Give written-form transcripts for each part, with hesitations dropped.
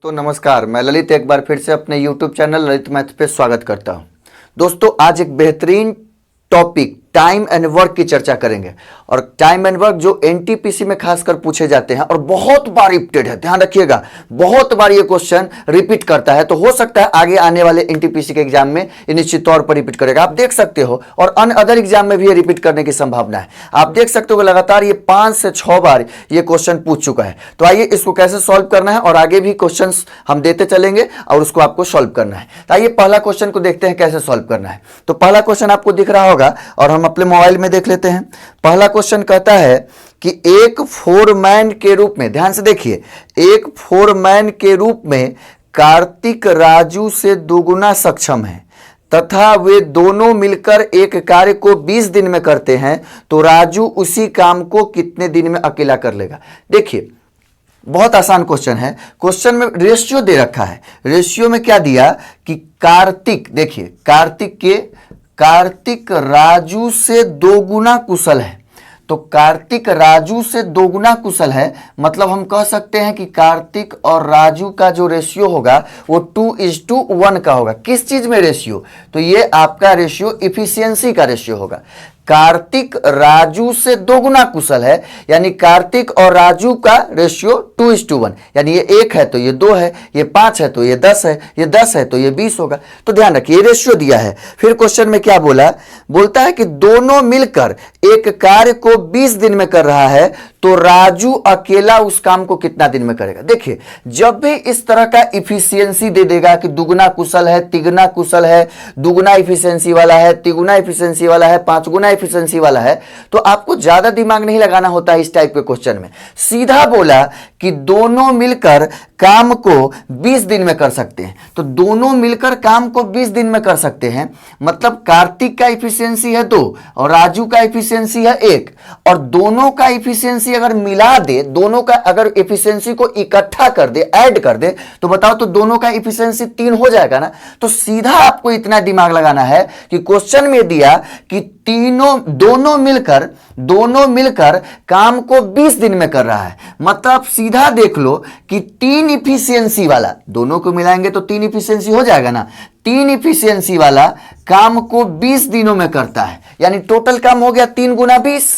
तो नमस्कार, मैं ललित एक बार फिर से अपने YouTube चैनल ललित मैथ पे स्वागत करता हूं। दोस्तों, आज एक बेहतरीन टॉपिक टाइम एंड वर्क की चर्चा करेंगे। और टाइम एंड वर्क जो एनटीपीसी में खासकर पूछे जाते हैं और बहुत बार रिपीटेड है, ध्यान रखिएगा, बहुत बार ये क्वेश्चन रिपीट करता है। तो हो सकता है आगे आने वाले एनटीपीसी के एग्जाम में ये निश्चित तौर पर रिपीट करेगा, आप देख सकते हो। और अन्य अदर एग्जाम में भी ये रिपीट करने की संभावना है। आप देख सकते हो लगातार ये 5 से 6 बार ये क्वेश्चन पूछ चुका है। तो आइए इसको कैसे सॉल्व करना है, और आगे भी क्वेश्चन हम देते चलेंगे और उसको आपको सॉल्व करना है। तो आइए पहला क्वेश्चन को देखते हैं कैसे सॉल्व करना है। तो पहला क्वेश्चन आपको दिख रहा होगा और हम अपने मोबाइल में देख लेते हैं। पहला क्वेश्चन कहता है कि एक फोरमैन के रूप में, ध्यान से देखिए, एक फोरमैन के रूप में कार्तिक राजू से दोगुना सक्षम है तथा वे दोनों मिलकर एक कार्य को 20 दिन में करते हैं, तो राजू उसी काम को कितने दिन में अकेला कर लेगा। देखिए, बहुत आसान क्वेश्चन है। क्वेश्चन में रेशियो दे रखा है। रेशियो में क्या दिया कि कार्तिक, देखिए, कार्तिक राजू से दोगुना कुशल है। तो कार्तिक राजू से दोगुना कुशल है, मतलब हम कह सकते हैं कि कार्तिक और राजू का जो रेशियो होगा वो 2:1 का होगा। किस चीज में रेशियो? तो ये आपका रेशियो इफिशियंसी का रेशियो होगा। कार्तिक राजू से दोगुना कुशल है, यानी कार्तिक और राजू का रेशियो 2:1, यानी ये 1 है तो ये 2 है, ये 5 है तो ये 10 है, ये 10 है तो ये 20 होगा। तो ध्यान रखिए, रेशियो दिया है। फिर क्वेश्चन में क्या बोलता है कि दोनों मिलकर एक कार्य को 20 दिन में कर रहा है, तो राजू अकेला उस काम को कितना दिन में करेगा। देखिए, जब भी इस तरह का इफिशियंसी दे देगा कि दुगुना कुशल है, तिगुना कुशल है, दुगुना इफिशियंसी वाला है, तिगुना इफिशियंसी वाला है, 5 गुना इफिशियंसी वाला है, तो आपको ज्यादा दिमाग नहीं लगाना होता है इस टाइप के क्वेश्चन में। सीधा बोला कि दोनों मिलकर काम को 20 दिन में कर सकते हैं। तो दोनों मिलकर काम को 20 दिन में कर सकते हैं, मतलब कार्तिक का इफिशियंसी है 2 और राजू का इफिशियंसी है 1, और दोनों का इफिशियंसी अगर मिला दे, दोनों का अगर इफिशियंसी को इकट्ठा कर दे, ऐड कर दे, तो बताओ तो दोनों का इफिशियंसी 3 हो जाएगा ना। तो सीधा आपको इतना दिमाग लगाना है कि क्वेश्चन में दिया कि दोनों मिलकर काम को 20 दिन में कर रहा है, मतलब सीधा देख लो कि 3 इफिशियंसी वाला, दोनों को मिलाएंगे तो 3 इफिशियंसी हो जाएगा ना। 3 इफिशियंसी वाला काम को 20 दिनों में करता है, यानी टोटल काम हो गया 3 गुना 20।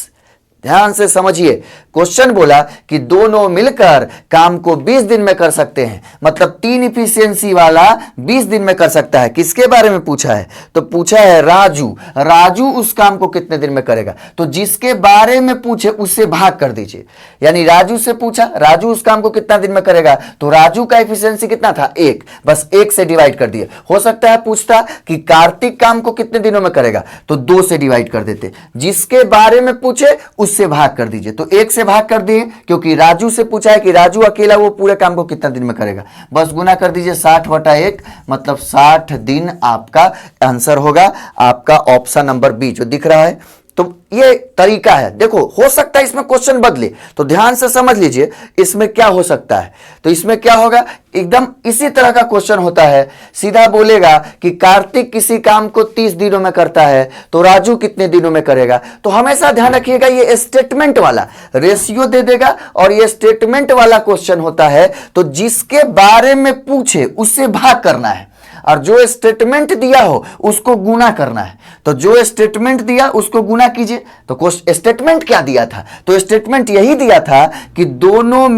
ध्यान से समझिए, क्वेश्चन बोला कि दोनों मिलकर काम को 20 दिन में कर सकते हैं, मतलब 3 इफिशियंसी वाला 20 दिन में कर सकता है। किसके बारे में पूछा है? तो पूछा है राजू उस काम को कितने दिन में करेगा। तो जिसके बारे में पूछे उससे भाग कर दीजिए, यानी राजू से पूछा, राजू उस काम को कितना दिन में करेगा, तो राजू का इफिशियंसी कितना था? 1, बस 1 से डिवाइड कर दिए। हो सकता है पूछता कि कार्तिक काम को कितने दिनों में करेगा, तो 2 से डिवाइड कर देते। जिसके बारे में पूछे उससे भाग कर दीजिए, तो 1 से भाग कर दिए, क्योंकि राजू से पूछा है कि राजू अकेला वो पूरे काम को कितना दिन में करेगा। बस गुना कर दीजिए 60/1, मतलब 60 दिन आपका आंसर होगा, आपका ऑप्शन नंबर बी जो दिख रहा है। तो ये तरीका है। देखो, हो सकता है इसमें क्वेश्चन बदले, तो ध्यान से समझ लीजिए इसमें क्या हो सकता है। तो इसमें क्या होगा, एकदम इसी तरह का क्वेश्चन होता है। सीधा बोलेगा कि कार्तिक किसी काम को 30 दिनों में करता है, तो राजू कितने दिनों में करेगा। तो हमेशा ध्यान रखिएगा, ये स्टेटमेंट वाला रेशियो दे देगा और ये स्टेटमेंट वाला क्वेश्चन होता है। तो जिसके बारे में पूछे उससे भाग करना है, और जो स्टेटमेंट दिया हो उसको गुना करना है। तो जो स्टेटमेंट दिया उसको गुना कीजिए। तो स्टेटमेंट क्या दिया था? तो स्टेटमेंट यही दिया था कि दोनों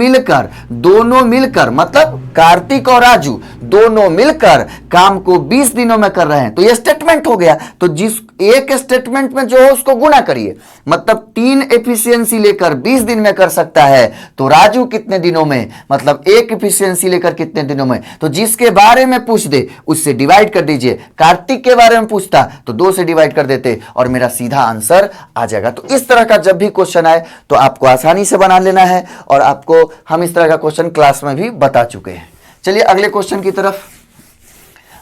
मिलकर मतलब कार्तिक और राजू दोनों मिलकर काम को 20 दिनों में कर रहे हैं, तो ये स्टेटमेंट हो गया। तो जिस एक स्टेटमेंट में जो है उसको गुना करिए, मतलब 3 एफिशिएंसी लेकर 20 दिन में कर सकता है, तो राजू कितने दिनों में, मतलब 1 एफिशिएंसी लेकर कितने दिनों में। तो जिसके बारे में पूछ दे उससे डिवाइड कर दीजिए। कार्तिक के बारे में पूछता तो 2 से डिवाइड कर देते और मेरा सीधा आंसर आ जाएगा। तो इस तरह का जब भी क्वेश्चन आए तो आपको आसानी से बना लेना है, और आपको हम इस तरह का क्वेश्चन क्लास में भी बता चुके हैं। चलिए अगले क्वेश्चन की तरफ।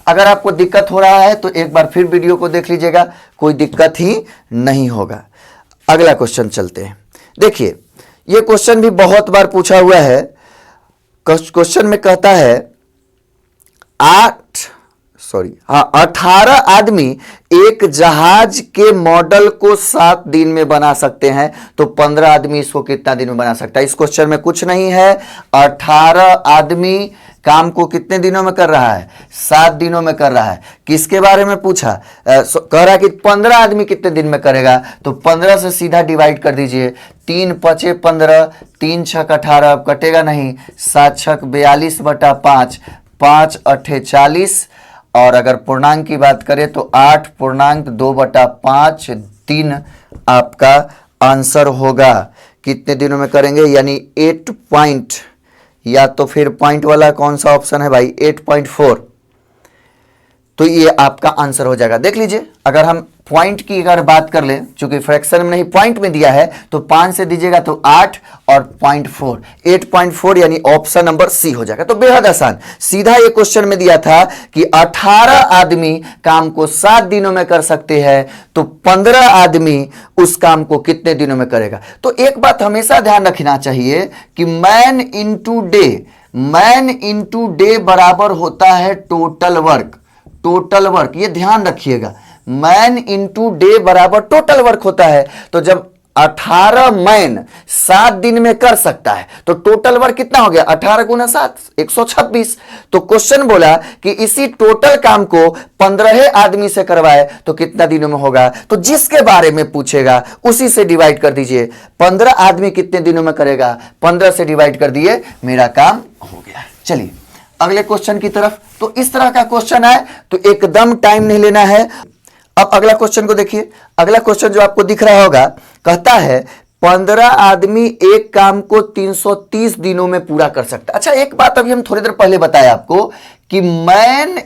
अगर आपको दिक्कत हो रहा है तो एक बार फिर वीडियो को देख लीजिएगा, कोई दिक्कत ही नहीं होगा। अगला क्वेश्चन चलते हैं। देखिए, यह क्वेश्चन भी बहुत बार पूछा हुआ है। क्वेश्चन में कहता है 18 आदमी एक जहाज के मॉडल को 7 दिन में बना सकते हैं, तो 15 आदमी इसको कितना दिन में बना सकता है। इस क्वेश्चन में कुछ नहीं है। 18 आदमी काम को कितने दिनों में कर रहा है? 7 दिनों में कर रहा है। किसके बारे में पूछा? कह रहा है कि 15 आदमी कितने दिन में करेगा, तो 15 से सीधा डिवाइड कर दीजिए। 3 पचे 15, 3 छक 18, अब कटेगा नहीं, 7 छक 42/5, 5 अठे 40, और अगर पूर्णांक की बात करें तो 8.2/5 दिन आपका आंसर होगा। कितने दिनों में करेंगे? यानी 8 पॉइंट, या तो फिर पॉइंट वाला कौन सा ऑप्शन है भाई? 8.4। तो ये आपका आंसर हो जाएगा। देख लीजिए, अगर हम पॉइंट की अगर बात कर लें, चूंकि फ्रैक्शन में नहीं पॉइंट में दिया है, तो 5 से दीजिएगा तो 8 और 0.4, 8.4 यानी ऑप्शन नंबर सी हो जाएगा। तो बेहद आसान, सीधा ये क्वेश्चन में दिया था कि 18 आदमी काम को 7 दिनों में कर सकते हैं, तो 15 आदमी उस काम को कितने दिनों में करेगा। तो एक बात हमेशा ध्यान रखना चाहिए कि मैन इंटू डे बराबर होता है टोटल वर्क। टोटल वर्क ये ध्यान रखिएगा, मैन इंटू डे बराबर टोटल वर्क होता है। तो जब 18 मैन 7 दिन में कर सकता है, तो टोटल वर्क कितना हो गया? 18 गुना 7, 126। तो क्वेश्चन बोला कि इसी टोटल काम को 15 आदमी से करवाए तो कितना दिनों में होगा। तो जिसके बारे में पूछेगा उसी से डिवाइड कर दीजिए। 15 आदमी कितने दिनों में करेगा? 15 से डिवाइड कर दिए, मेरा काम हो गया। चलिए अगले क्वेश्चन की तरफ। तो इस तरह का क्वेश्चन है तो एकदम टाइम नहीं लेना है। अब अगला क्वेश्चन को देखिए। अगला क्वेश्चन जो आपको दिख रहा होगा, कहता है 15 आदमी एक काम को 330 दिनों में पूरा कर सकता है। अच्छा, एक बात अभी हम थोड़ी देर पहले बताया आपको कि मैन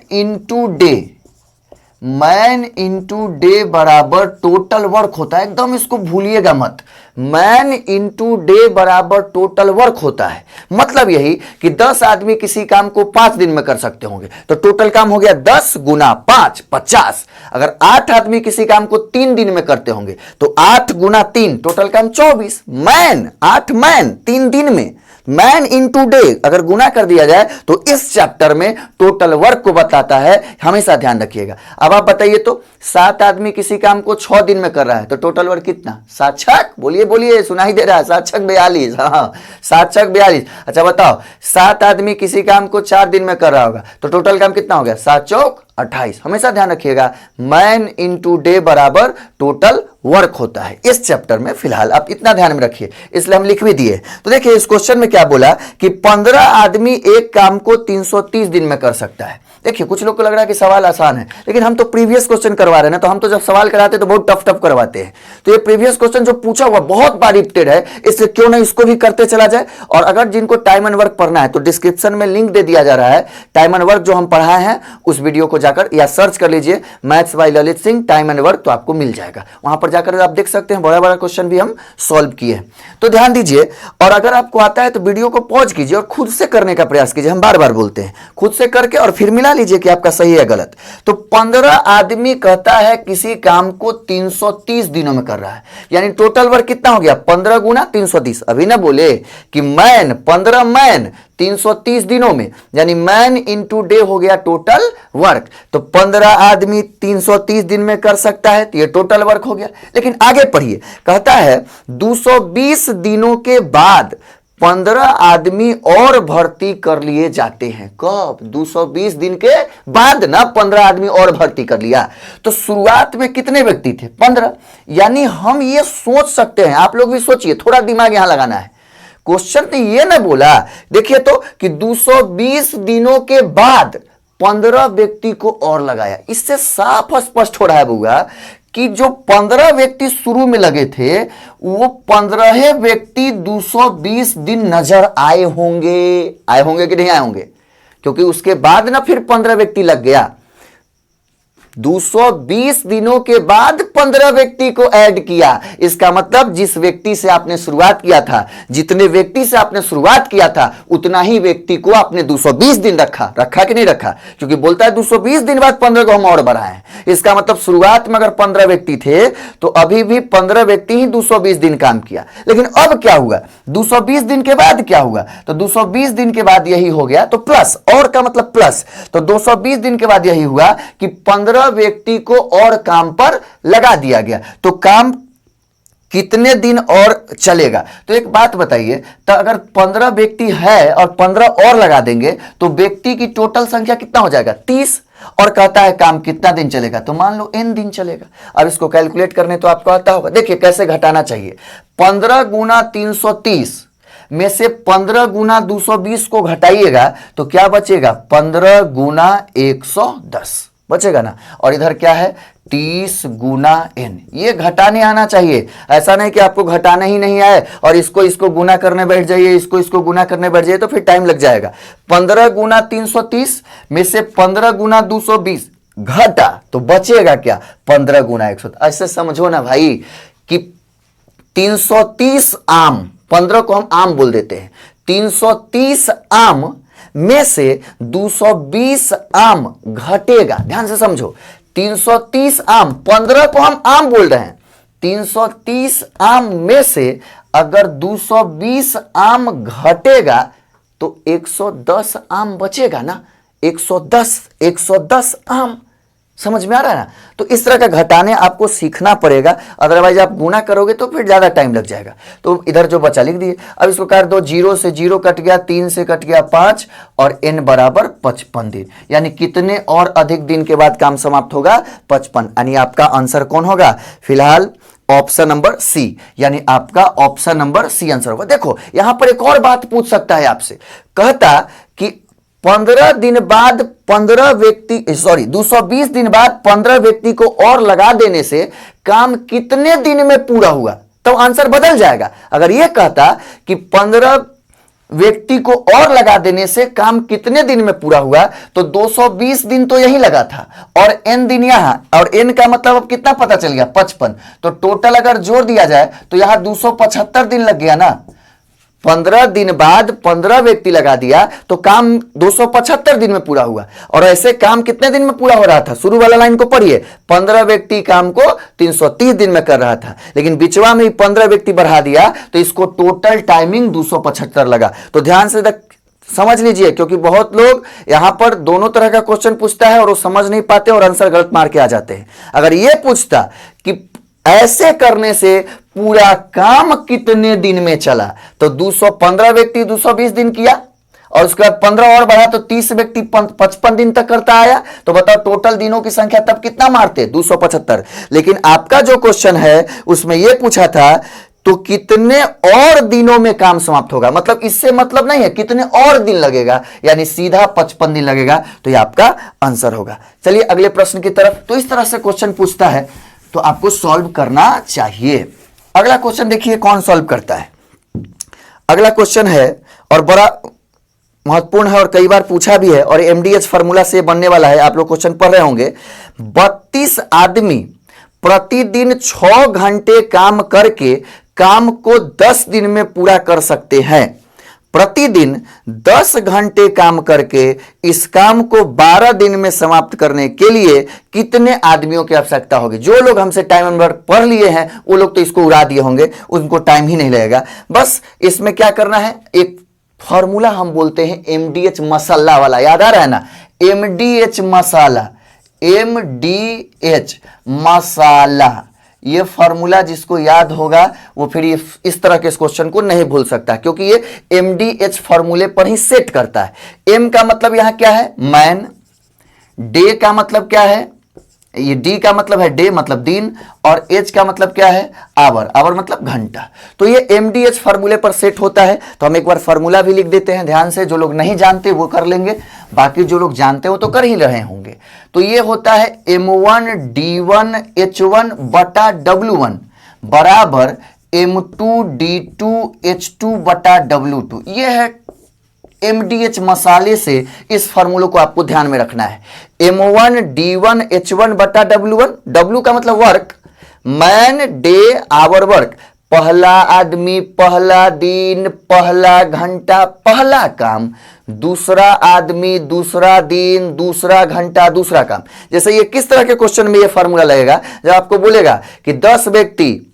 इंटू डे बराबर टोटल वर्क होता है। एकदम इसको भूलिएगा मत, मैन इंटू डे बराबर टोटल वर्क होता है। मतलब यही कि 10 आदमी किसी काम को 5 दिन में कर सकते होंगे, तो टोटल काम हो गया 10 गुना 5, 50। अगर 8 आदमी किसी काम को 3 दिन में करते होंगे तो 8 गुना 3, टोटल काम 24। मैन 8 मैन 3 दिन में, मैन इंटू डे अगर गुना कर दिया जाए तो इस चैप्टर में टोटल वर्क को बताता है, हमेशा ध्यान रखिएगा। अब आप बताइए तो 7 आदमी किसी काम को 6 दिन में कर रहा है, तो टोटल वर्क कितना? 7 छक, बोलिए सुनाई दे रहा है, 7 छक 42। हाँ, 7 छक 42। अच्छा बताओ, 7 आदमी किसी काम को 4 दिन में कर रहा होगा, तो टोटल काम कितना हो गया? 7 चौक 28। हमेशा ध्यान रखिएगा, मैन इंटू डे बराबर टोटल वर्क होता है इस चैप्टर में। फिलहाल आप इतना ध्यान में रखिए, इसलिए हम लिख भी दिए। तो देखिए इस क्वेश्चन में क्या बोला कि 15 आदमी एक काम को 330 दिन में कर सकता है। देखिए कुछ लोग को लग रहा है कि सवाल आसान है, लेकिन हम तो प्रीवियस क्वेश्चन करवा रहे हैं ना, तो हम तो जब सवाल कराते हैं तो बहुत टफ करवाते हैं। तो ये प्रीवियस क्वेश्चन जो पूछा हुआ बहुत बार रिपीटेड है, इसलिए क्यों ना इसको भी करते चला जाए। और अगर जिनको टाइम एंड वर्क पढ़ना है तो डिस्क्रिप्शन में लिंक दे दिया जा रहा है, टाइम एंड वर्क जो हम पढ़ाए हैं उस वीडियो को जाकर या सर्च कर लीजिए maths by Lalit Singh time and work, तो आपको मिल जाएगा। वहां पर जाकर आप देख सकते हैं, बड़ा बड़ा क्वेश्चन भी हम सॉल्व किए हैं। तो ध्यान दीजिए, और अगर आपको आता है तो वीडियो को पॉज कीजिए और खुद से करने का प्रयास कीजिए। हम बार बार बोलते हैं, खुद से करके और फिर मिला लीजिए कि आपका सही है गलत। तो 15 आदमी कहता है किसी काम को 330 दिनों में कर रहा है, यानी टोटल वर्क कितना हो गया? 15 गुना 330। अभी ना बोले कि मैन 15 मैन 330 दिनों में, यानी मैन इंटू डे हो गया टोटल वर्क। तो 15 आदमी 330 दिन में कर सकता है, तो ये टोटल वर्क हो गया। लेकिन आगे पढ़िए, कहता है 220 दिनों के बाद 15 आदमी और भर्ती कर लिए जाते हैं। कब? 220 दिन के बाद ना 15 आदमी और भर्ती कर लिया। तो शुरुआत में कितने व्यक्ति थे? 15। यानी हम ये सोच सकते हैं, आप लोग भी सोचिए, थोड़ा दिमाग यहां लगाना है। क्वेश्चन तो ये ना बोला, देखिए तो कि 220 दिनों के बाद 15 व्यक्ति को और लगाया। इससे साफ स्पष्ट हो रहा है बुआ कि जो 15 व्यक्ति शुरू में लगे थे वो 15 व्यक्ति 220 दिन नजर आए होंगे कि नहीं आए होंगे? क्योंकि उसके बाद ना फिर 15 व्यक्ति लग गया। 220 दिनों के बाद 15 व्यक्ति को ऐड किया। इसका मतलब जिस व्यक्ति से आपने शुरुआत किया था, जितने व्यक्ति से आपने शुरुआत किया था, उतना ही व्यक्ति को आपने 220 दिन रखा कि नहीं रखा? क्योंकि बोलता है 220 दिन बाद 15 को हम और बढ़ाएं। इसका मतलब शुरुआत में अगर 15 व्यक्ति थे तो अभी भी 15 व्यक्ति ही 220 दिन काम किया। लेकिन अब क्या हुआ? 220 दिन के बाद क्या हुआ? तो 220 दिन के बाद यही हो गया, तो प्लस, और का मतलब प्लस। तो 220 दिन के बाद यही हुआ कि 15 व्यक्ति को और काम पर लगा दिया गया। तो काम कितने दिन और चलेगा। तो एक बात बताइए, तो अगर 15 व्यक्ति है और 15 और लगा देंगे तो व्यक्ति की टोटल संख्या कितना हो जाएगा? 30। और कहता है काम कितना दिन चलेगा? तो मान लो n दिन चलेगा। अब इसको कैलकुलेट करने तो आपको आता होगा। देखिए कैसे घटाना चाहिए। 15 गुना 330 में से 15 गुना 220 को घटाइएगा तो क्या बचेगा? 15 गुना 110 बचेगा ना। और इधर क्या है? 30 गुना n। ये घटाने आना चाहिए, ऐसा नहीं कि आपको घटाना ही नहीं आए और इसको गुना करने बैठ जाइए, इसको गुना करने बैठ जाइए तो फिर टाइम लग जाएगा। 15 गुना 330 में से 15 गुना 220 घटा तो बचेगा क्या? 15 गुना 100। ऐसे समझो ना भाई कि 330 आम, 15 को हम आम बोल देते हैं, 330 आम में से 220 आम घटेगा। ध्यान से समझो, 330 आम, 15 को हम आम बोल रहे हैं, 330 आम में से अगर 220 आम घटेगा तो 110 आम बचेगा ना। 110 आम। समझ में आ रहा है ना? तो इस तरह का घटाने आपको सीखना पड़ेगा, अदरवाइज आप गुना करोगे तो फिर ज्यादा टाइम लग जाएगा। तो इधर जो बचा लिख दिए। अब इसको काट दो, 0 से 0 कट गया, 3 से कट गया 5 और n बराबर 55 दिन। यानी कितने और अधिक दिन के बाद काम समाप्त होगा? 55। यानी आपका आंसर कौन होगा? फिलहाल ऑप्शन नंबर सी, यानी आपका ऑप्शन नंबर सी आंसर होगा। देखो यहां पर एक और बात पूछ सकता है आपसे, कहता कि 15 दिन बाद 15 व्यक्ति, सॉरी 220 दिन बाद 15 व्यक्ति को और लगा देने से काम कितने दिन में पूरा हुआ? तो आंसर बदल जाएगा। अगर यह कहता कि 15 व्यक्ति को और लगा देने से काम कितने दिन में पूरा हुआ, तो 220 दिन तो यही लगा था और n दिन यहां, और n का मतलब अब कितना पता चल गया? 55। तो टोटल अगर जोड़ दिया जाए तो यहां 275 दिन लग गया ना। 15 दिन बाद 15 व्यक्ति लगा दिया तो काम 275 दिन में पूरा हुआ। और ऐसे काम कितने दिन में पूरा हो रहा था? शुरू वाला लाइन को पढ़िए, 15 व्यक्ति काम को 330 दिन में कर रहा था, लेकिन बिचवा में 15 व्यक्ति बढ़ा दिया तो इसको टोटल टाइमिंग 275 लगा। तो ध्यान से समझ लीजिए, क्योंकि बहुत लोग यहां पर दोनों तरह का क्वेश्चन पूछता है और वो समझ नहीं पाते और आंसर गलत मार के आ जाते हैं। अगर ये पूछता कि ऐसे करने से पूरा काम कितने दिन में चला, तो 215 व्यक्ति 220 दिन किया और उसके बाद 15 और बढ़ा तो 30 व्यक्ति 55 दिन तक करता आया। तो बताओ टोटल दिनों की संख्या तब कितना मारते? 275। लेकिन आपका जो क्वेश्चन है उसमें यह पूछा था तो कितने और दिनों में काम समाप्त होगा, मतलब इससे मतलब नहीं है कितने और दिन लगेगा, यानी सीधा 55 दिन लगेगा। तो यह आपका आंसर होगा। चलिए अगले प्रश्न की तरफ। तो इस तरह से क्वेश्चन पूछता है तो आपको सॉल्व करना चाहिए। अगला क्वेश्चन देखिए कौन सॉल्व करता है। अगला क्वेश्चन है और बड़ा महत्वपूर्ण है और कई बार पूछा भी है और एमडीएच फार्मूला से बनने वाला है। आप लोग क्वेश्चन पढ़ रहे होंगे। 32 आदमी प्रतिदिन 6 घंटे काम करके काम को 10 दिन में पूरा कर सकते हैं। प्रतिदिन 10 घंटे काम करके इस काम को 12 दिन में समाप्त करने के लिए कितने आदमियों की आवश्यकता होगी? जो लोग हमसे टाइम एंड वर्क पढ़ लिए हैं वो लोग तो इसको उड़ा दिए होंगे, उनको टाइम ही नहीं लगेगा। बस इसमें क्या करना है, एक फॉर्मूला हम बोलते हैं एमडीएच मसाला वाला, याद आ रहा है ना? एमडीएच मसाला, एमडीएच मसाला, ये फॉर्मूला जिसको याद होगा वो फिर ये इस तरह के इस क्वेश्चन को नहीं भूल सकता, क्योंकि ये एमडीएच फॉर्मूले पर ही सेट करता है। एम का मतलब यहां क्या है? मैन। डे का मतलब क्या है? ये डी का मतलब है डे मतलब दिन, और एच का मतलब क्या है? आवर। आवर मतलब घंटा। तो ये एमडीएच फार्मूले पर सेट होता है। तो हम एक बार फार्मूला भी लिख देते हैं ध्यान से, जो लोग नहीं जानते वो कर लेंगे, बाकी जो लोग जानते हो तो कर ही रहे होंगे। तो ये होता है m1d1h1 बटा w1 बराबर m2d2h2 बटा w2। ये है एमडीएच मसाले से इस फार्मूले को आपको ध्यान में रखना है। m1d1h1 बटा w1, w का मतलब work, man day hour work, पहला आदमी पहला दिन पहला घंटा पहला काम, दूसरा आदमी दूसरा दिन दूसरा घंटा दूसरा काम। जैसे ये किस तरह के क्वेश्चन में ये फार्मूला लगेगा, जब आपको बोलेगा कि 10 व्यक्ति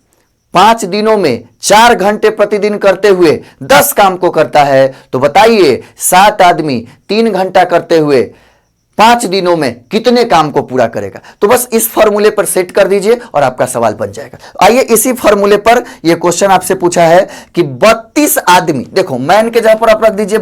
5 दिनों में 4 घंटे प्रतिदिन करते हुए 10 काम को करता है, तो बताइए 7 आदमी 3 घंटा करते हुए 5 दिनों में कितने काम को पूरा करेगा। तो बस इस फॉर्मूले पर सेट कर दीजिए और आपका सवाल बन जाएगा। आइए इसी फॉर्मूले पर यह क्वेश्चन आपसे पूछा है कि 32 आदमी, देखो मैन के जगह पर आप रख दीजिए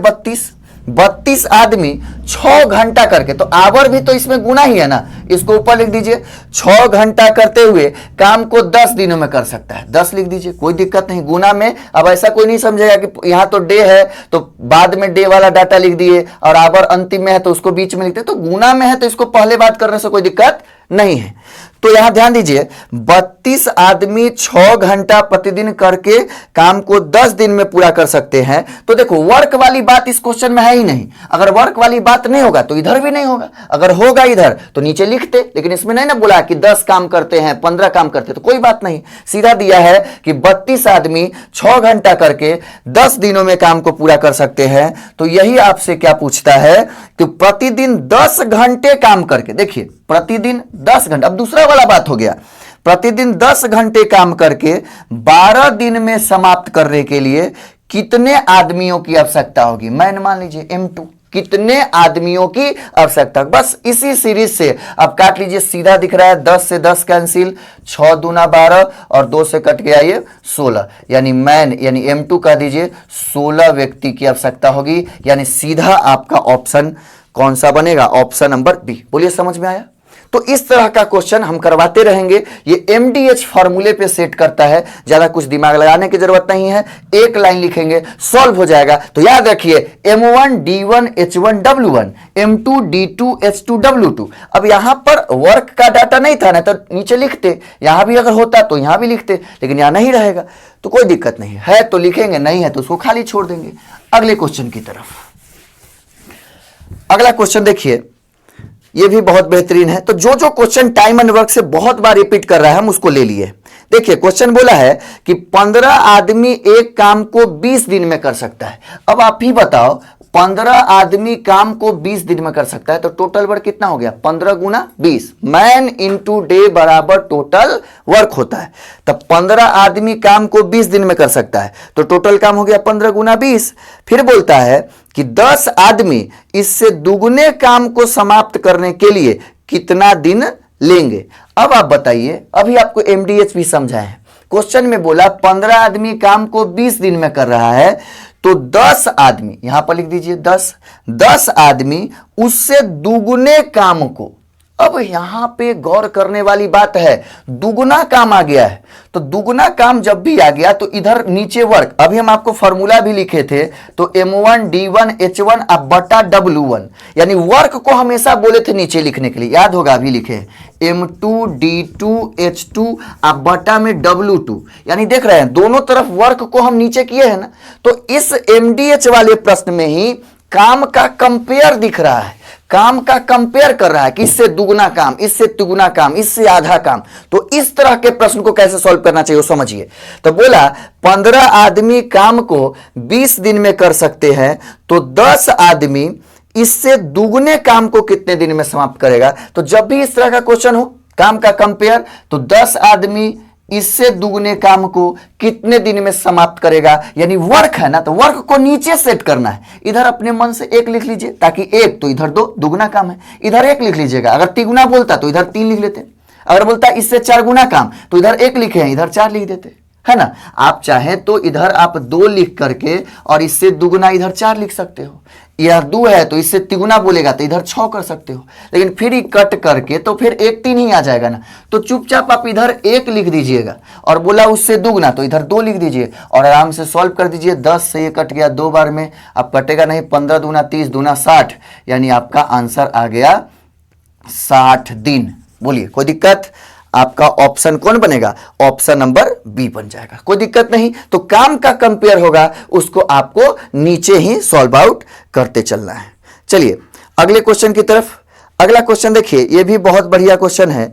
32 आदमी 6 घंटा करके, तो आवर भी तो इसमें गुना ही है ना, इसको ऊपर लिख दीजिए। 6 घंटा करते हुए काम को 10 दिनों में कर सकता है, 10 लिख दीजिए, कोई दिक्कत नहीं। गुना में अब ऐसा कोई नहीं समझेगा कि यहां तो डे है तो बाद में डे वाला डाटा लिख दिए और आवर अंतिम में है तो उसको बीच में लिखते, तो गुना में है तो इसको पहले बात करने से कोई दिक्कत नहीं है। तो यहां ध्यान दीजिए 32 आदमी 6 घंटा प्रतिदिन करके काम को 10 दिन में पूरा कर सकते हैं। तो देखो वर्क वाली बात इस क्वेश्चन में है ही नहीं, अगर वर्क वाली बात नहीं होगा तो इधर भी नहीं होगा, अगर होगा इधर तो नीचे लिखते, लेकिन इसमें नहीं ना बोला कि 10 काम करते हैं 15 काम करते, तो कोई बात नहीं, सीधा दिया है कि 32 आदमी 6 घंटा करके 10 दिनों में काम को पूरा कर सकते हैं। तो यही आपसे क्या पूछता है कि प्रतिदिन 10 घंटे काम करके, देखिए प्रतिदिन 10 घंटे, अब दूसरा वाला बात हो गया, प्रतिदिन 10 घंटे काम करके 12 दिन में समाप्त करने के लिए कितने आदमियों की आवश्यकता होगी। मैंने मान लीजिए M2, कितने आदमियों की आवश्यकता, बस इसी सीरीज से अब काट लीजिए, सीधा दिख रहा है 10 से 10 कैंसिल, 6 दूना 12 और 2 से कट गया ये 16, यानी मैन यानी M2 कह दीजिए 16 व्यक्ति की आवश्यकता होगी, यानी सीधा आपका ऑप्शन कौन सा बनेगा, ऑप्शन नंबर बी। बोलिए समझ में आया। तो इस तरह का क्वेश्चन हम करवाते रहेंगे, ये MDH फॉर्मूले पे सेट करता है, ज्यादा कुछ दिमाग लगाने की जरूरत नहीं है, एक लाइन लिखेंगे सॉल्व हो जाएगा। तो याद रखिए M1 D1 H1 W1, M2 D2 H2 W2। अब यहां पर वर्क का डाटा नहीं था ना तो नीचे लिखते, यहां भी अगर होता तो यहां भी लिखते, लेकिन यहां नहीं रहेगा तो कोई दिक्कत नहीं है तो लिखेंगे, नहीं है तो उसको खाली छोड़ देंगे। अगले क्वेश्चन की तरफ, अगला क्वेश्चन देखिए, ये भी बहुत बेहतरीन है। तो जो जो क्वेश्चन टाइम एंड वर्क से बहुत बार रिपीट कर रहा है हम उसको ले लिए। देखिए क्वेश्चन बोला है कि 15 आदमी एक काम को 20 दिन में कर सकता है। अब आप ही बताओ 15 आदमी काम को 20 दिन में कर सकता है तो टोटल वर्क कितना हो गया, 15 गुना 20, मैन इंटू डे बराबर टोटल वर्क होता है। तब 15 आदमी काम को 20 दिन में कर सकता है तो टोटल काम हो गया 15 गुना 20। फिर बोलता है कि 10 आदमी इससे दुगने काम को समाप्त करने के लिए कितना दिन लेंगे। अब आप बताइए, अभी आपको MDH भी समझा है, क्वेश्चन में बोला 15 आदमी काम को 20 दिन में कर रहा है तो 10 आदमी, यहां पर लिख दीजिए 10 आदमी उससे दुगने काम को, अब यहां पे गौर करने वाली बात है, दुगना काम आ गया है तो दुगना काम जब भी आ गया तो इधर नीचे वर्क, अभी हम आपको फॉर्मूला भी लिखे थे तो M1 D1 H1 अब बटा W1, यानी वर्क को हमेशा बोले थे नीचे लिखने के लिए, याद होगा अभी लिखे M2 D2 H2 अब बटा में W2, यानी देख रहे हैं दोनों तरफ वर्क को हम नीचे किए हैं ना। तो इस MDH वाले प्रश्न में ही काम का कंपेयर दिख रहा है, काम का कंपेयर कर रहा है कि इससे दुगना काम, इससे तिगुना काम, इससे आधा काम। तो इस तरह के प्रश्न को कैसे सॉल्व करना चाहिए वो समझिए। तो बोला 15 आदमी काम को 20 दिन में कर सकते हैं तो 10 आदमी इससे दुगने काम को कितने दिन में समाप्त करेगा। तो जब भी इस तरह का क्वेश्चन हो काम का कंपेयर तो 10 आदमी इससे दुगने काम को कितने दिन में समाप्त करेगा, यानी वर्क है ना तो वर्क को नीचे सेट करना है। इधर अपने मन से 1 लिख लीजिए ताकि 1 तो इधर 2 दुगना काम है, इधर 1 लिख लीजिएगा। अगर तिगुना बोलता तो इधर 3 लिख लेते, अगर बोलता इससे 4 गुना काम तो इधर 1 लिखे हैं इधर 4 लिख देते, है ना। आप चाहें तो इधर आप 2 लिख करके और इससे दुगुना इधर 4 लिख सकते हो, यह 2 है तो इससे तिगुना बोलेगा तो इधर 6 कर सकते हो, लेकिन फिर ही कट करके तो फिर 1 3 ही आ जाएगा ना। तो चुपचाप आप इधर 1 लिख दीजिएगा और बोला उससे दुगना तो इधर 2 लिख दीजिए और आराम से सॉल्व कर दीजिए। 10 से ये कट गया 2 बार में, अब कटेगा नहीं, 15 दूना 30 दूना 60, यानी आपका आंसर आ गया 60 दिन। बोलिए कोई दिक्कत, आपका ऑप्शन कौन बनेगा, ऑप्शन नंबर बी बन जाएगा, कोई दिक्कत नहीं। तो काम का कंपेयर होगा उसको आपको नीचे ही सॉल्व आउट करते चलना है। चलिए अगले क्वेश्चन की तरफ। अगला क्वेश्चन देखिए, यह भी बहुत बढ़िया क्वेश्चन है।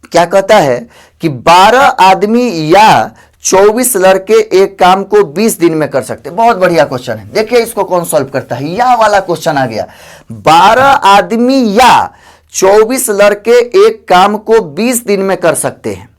क्या कहता है कि 12 आदमी या 24 लड़के एक काम को 20 दिन में कर सकते। बहुत बढ़िया क्वेश्चन है, देखिए इसको कौन सॉल्व करता है। या वाला क्वेश्चन आ गया, 12 आदमी या 24 लड़के एक काम को 20 दिन में कर सकते हैं।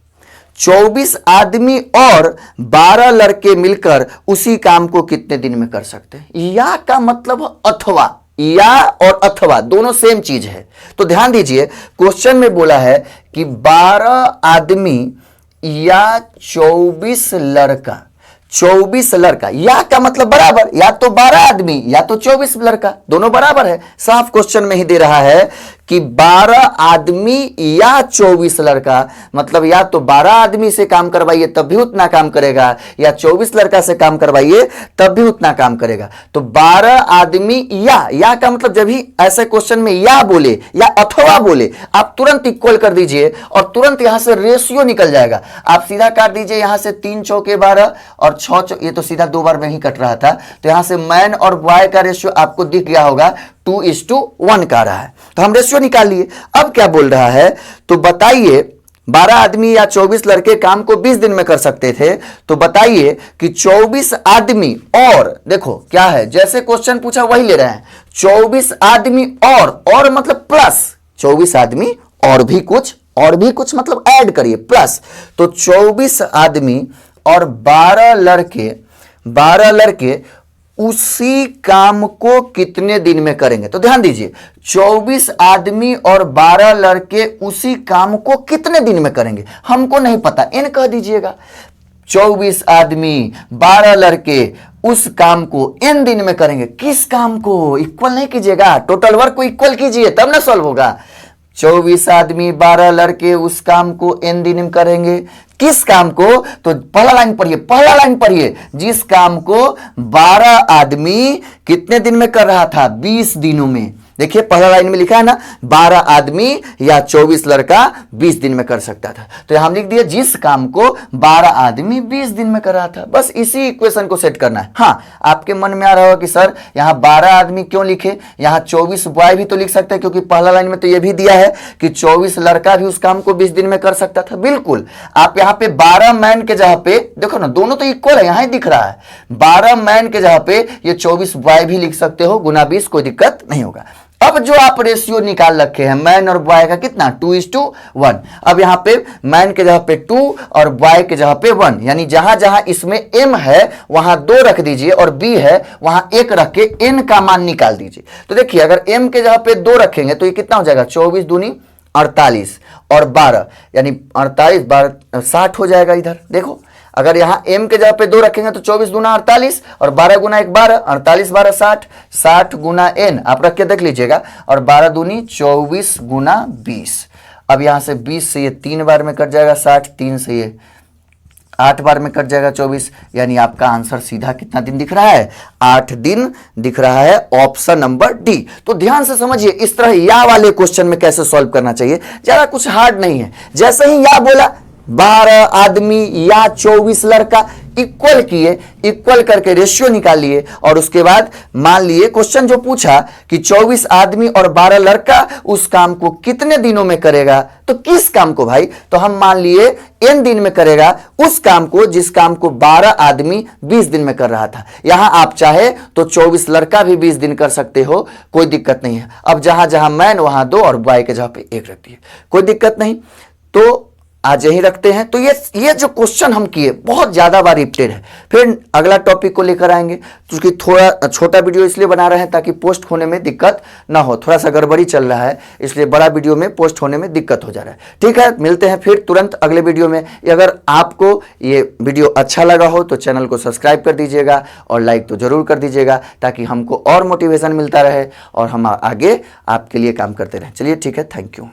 24 आदमी और 12 लड़के मिलकर उसी काम को कितने दिन में कर सकते हैं। या का मतलब अथवा, या और अथवा दोनों सेम चीज है। तो ध्यान दीजिए, क्वेश्चन में बोला है कि 12 आदमी या 24 लड़का, 24 लड़का, या का मतलब बराबर, या तो 12 आदमी या तो 24 लड़का, दोनों बराबर है। साफ क्वेश्चन में ही दे रहा है कि 12 आदमी या 24 लड़का, मतलब या तो 12 आदमी से काम करवाइए तब भी उतना काम करेगा, या 24 लड़का से काम करवाइए तब भी उतना काम करेगा। तो 12 आदमी या का मतलब जब भी ऐसे क्वेश्चन में या बोले या अथवा बोले, आप तुरंत इक्वल कर दीजिए और तुरंत यहां से रेशियो निकल जाएगा। आप सीधा काट दीजिए, यहां से 3 चौके 12 और 6, ये तो सीधा 2 बार में ही कट रहा था, तो यहां से मैन और बॉय का रेशियो आपको दिख गया होगा, 2:1 का रहा है। तो हम रेशियो निकाल लिए। अब क्या बोल रहा है, तो बताइए 12 आदमी या 24 लड़के काम को 20 दिन में कर सकते थे, तो बताइए कि 24 आदमी और, देखो क्या है, जैसे क्वेश्चन पूछा वही ले रहे हैं, 24 आदमी और मतलब प्लस, 24 आदमी और भी कुछ मतलब ऐड करिए प्लस, तो 24 आदमी और 12 लड़के उसी काम को कितने दिन में करेंगे। तो ध्यान दीजिए, 24 आदमी और 12 लड़के उसी काम को कितने दिन में करेंगे, हमको नहीं पता, इन कह दीजिएगा। 24 आदमी 12 लड़के उस काम को इन दिन में करेंगे। किस काम को, इक्वल नहीं कीजिएगा, टोटल वर्क को इक्वल कीजिए तब ना सॉल्व होगा। 24 आदमी 12 लड़के उस काम को n दिन में करेंगे। किस काम को, तो पहला लाइन पढ़िए, जिस काम को 12 आदमी कितने दिन में कर रहा था, 20 दिनों में। देखिए पहला लाइन में लिखा है ना, 12 आदमी या 24 लड़का 20 दिन में कर सकता था, तो यहां हम लिख दिया जिस काम को 12 आदमी 20 दिन में कर रहा था। बस इसी इक्वेशन को सेट करना है। हाँ, आपके मन में आ रहा होगा कि सर यहां 12 आदमी क्यों लिखे, यहां 24 बॉय भी तो लिख सकते हैं, क्योंकि पहला लाइन में तो यह भी दिया है कि 24 लड़का भी उस काम को 20 दिन में कर सकता था। बिल्कुल, आप यहां पे 12 मैन के जगह पे देखो ना, दोनों तो इक्वल है, यहां ही दिख रहा है। 12 मैन के जगह पे ये 24 बॉय भी लिख सकते हो, गुना 20, कोई दिक्कत नहीं होगा। अब जो आप रेशियो निकाल रखे हैं मैन और बॉय का, कितना, 2:1। अब यहां पे मैन के जगह पे 2 और बॉय के जगह पे 1, यानी जहां जहां इसमें m है वहां 2 रख दीजिए और b है वहां 1 रख के n का मान निकाल दीजिए। तो देखिए अगर m के जगह पे 2 रखेंगे तो ये कितना हो जाएगा, 24 दूनी 48 और 12, यानी 48 12 60 हो जाएगा। इधर देखो, अगर यहां m के जगह पे 2 रखेंगे तो 24 गुना 48 और 12 गुना 1 12, 48 12 60, 60 गुना n आप रख के देख लीजिएगा, और 12 दूनी 24 गुना 20। अब यहां से 20 से ये 3 बार में कट जाएगा 60, 3 से ये 8 बार में कट जाएगा 24, यानी आपका आंसर सीधा कितना दिन दिख रहा है, 8 दिन दिख रहा है, ऑप्शन नंबर डी। तो ध्यान से समझिए इस तरह या वाले क्वेश्चन में कैसे सॉल्व करना चाहिए, ज्यादा कुछ हार्ड नहीं है। जैसे ही या बोला, 12 आदमी या 24 लड़का, इक्वल किए, इक्वल करके रेशियो निकाल लिए, और उसके बाद मान लिए क्वेश्चन जो पूछा कि 24 आदमी और 12 लड़का उस काम को कितने दिनों में करेगा, तो किस काम को भाई, तो हम मान लिए n दिन में करेगा उस काम को जिस काम को 12 आदमी 20 दिन में कर रहा था। यहां आप चाहे तो 24 लड़का भी 20 दिन कर सकते हो, कोई दिक्कत नहीं है। अब जहां जहां मैन वहां 2 और बॉय के जगह पे 1 रख दिए, कोई दिक्कत नहीं। तो आज यही रखते हैं। तो ये जो क्वेश्चन हम किए बहुत ज्यादा बार रिपीटेड है। फिर अगला टॉपिक को लेकर आएंगे, तो उसकी थोड़ा छोटा वीडियो इसलिए बना रहे हैं ताकि पोस्ट होने में दिक्कत ना हो, थोड़ा सा गड़बड़ी चल रहा है, इसलिए बड़ा वीडियो में पोस्ट होने में दिक्कत हो जा रहा है। ठीक है, मिलते हैं फिर तुरंत अगले वीडियो में। अगर आपको ये वीडियो अच्छा लगा हो तो चैनल को सब्सक्राइब कर दीजिएगा और लाइक तो जरूर कर दीजिएगा, ताकि हमको और मोटिवेशन मिलता रहे और हम आगे आपके लिए काम करते रहें। चलिए ठीक है, थैंक यू।